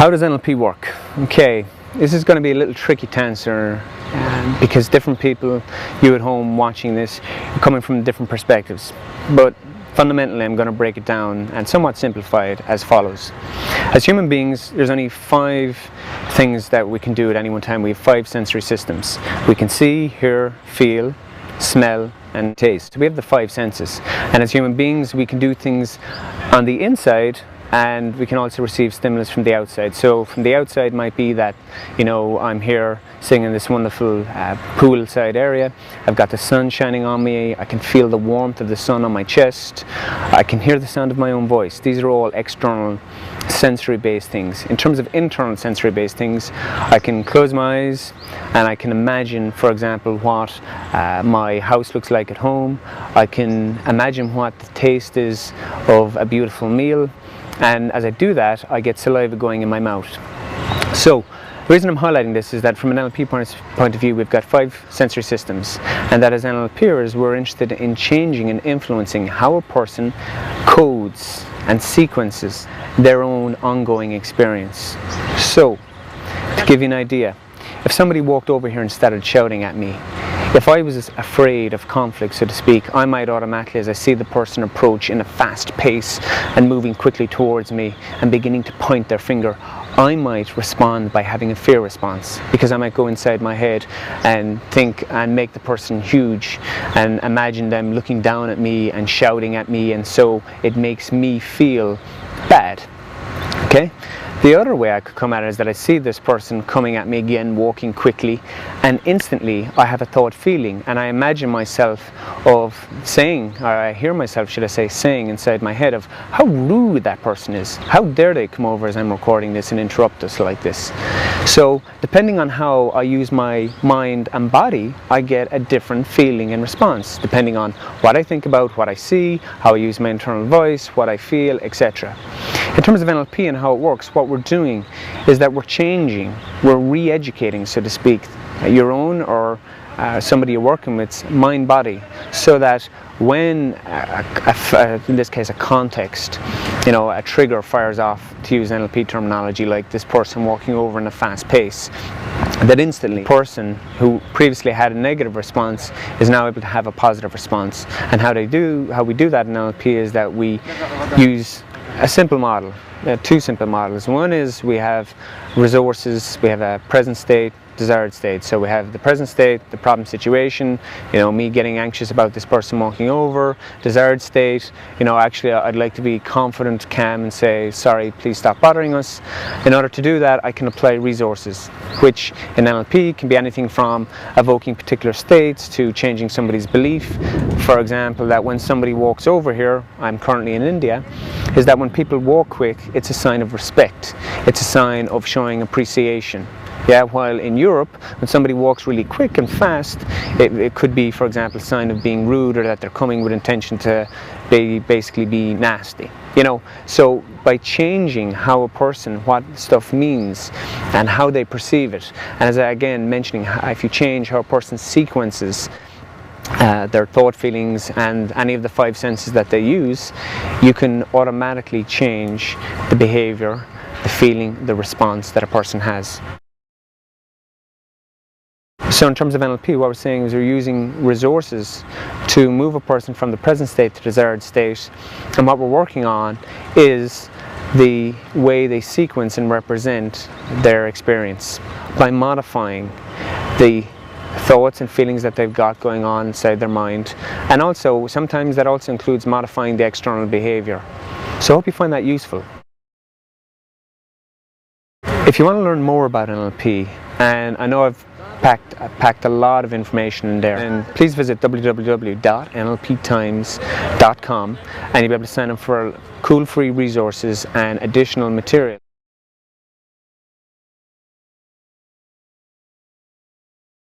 How does NLP work? Okay, this is going to be a little tricky to answer because different people, you at home watching this, are coming from different perspectives. But fundamentally, I'm going to break it down and somewhat simplify it as follows. As human beings, there's only 5 things that we can do at any one time. We have 5 sensory systems. We can see, hear, feel, smell, and taste. We have the 5 senses. And as human beings, we can do things on the inside, and we can also receive stimulus from the outside. So from the outside might be that, you know, I'm here sitting in this wonderful poolside area. I've got the sun shining on me. I can feel the warmth of the sun on my chest. I can hear the sound of my own voice. These are all external sensory-based things. In terms of internal sensory-based things, I can close my eyes and I can imagine, for example, what my house looks like at home. I can imagine what the taste is of a beautiful meal. And as I do that, I get saliva going in my mouth. So the reason I'm highlighting this is that from an NLP point of view, we've got 5 sensory systems, and that as NLPers, we're interested in changing and influencing how a person codes and sequences their own ongoing experience. So, to give you an idea, if somebody walked over here and started shouting at me, if I was afraid of conflict, so to speak, I might automatically, as I see the person approach in a fast pace and moving quickly towards me and beginning to point their finger, I might respond by having a fear response, because I might go inside my head and think and make the person huge and imagine them looking down at me and shouting at me, and so it makes me feel bad. Okay? The other way I could come at it is that I see this person coming at me again, walking quickly, and instantly I have a thought feeling, and I imagine myself of saying, or I hear myself, should I say, saying inside my head of how rude that person is. How dare they come over as I'm recording this and interrupt us like this? So depending on how I use my mind and body, I get a different feeling and response, depending on what I think about, what I see, how I use my internal voice, what I feel, etc. In terms of NLP and how it works, what we're doing is that we're changing, we're re-educating, so to speak, your own or somebody you're working with's mind-body, so that when, in this case, a context, you know, a trigger fires off, to use NLP terminology, like this person walking over in a fast pace, that instantly the person who previously had a negative response is now able to have a positive response. And how we do that in NLP is that we use a simple model, 2 simple models. One is we have resources, we have a present state, desired state. So we have the present state, the problem situation, you know, me getting anxious about this person walking over. Desired state, you know, actually I'd like to be confident, calm, and say, sorry, please stop bothering us. In order to do that, I can apply resources, which in NLP can be anything from evoking particular states to changing somebody's belief. For example, that when somebody walks over here, I'm currently in India, is that when people walk quick, it's a sign of respect. It's a sign of showing appreciation. Yeah, while in Europe, when somebody walks really quick and fast, it could be, for example, a sign of being rude, or that they're coming with intention to basically be nasty. You know, so by changing how a person, what stuff means and how they perceive it, and as I again mentioning, if you change how a person sequences their thought, feelings, and any of the 5 senses that they use, you can automatically change the behavior, the feeling, the response that a person has. So in terms of NLP, what we're saying is we're using resources to move a person from the present state to desired state, and what we're working on is the way they sequence and represent their experience by modifying the thoughts and feelings that they've got going on inside their mind, and also sometimes that also includes modifying the external behavior. So I hope you find that useful. If you want to learn more about NLP, and I know I've packed a lot of information in there, and please visit www.nlptimes.com, and you'll be able to sign up for cool free resources and additional material.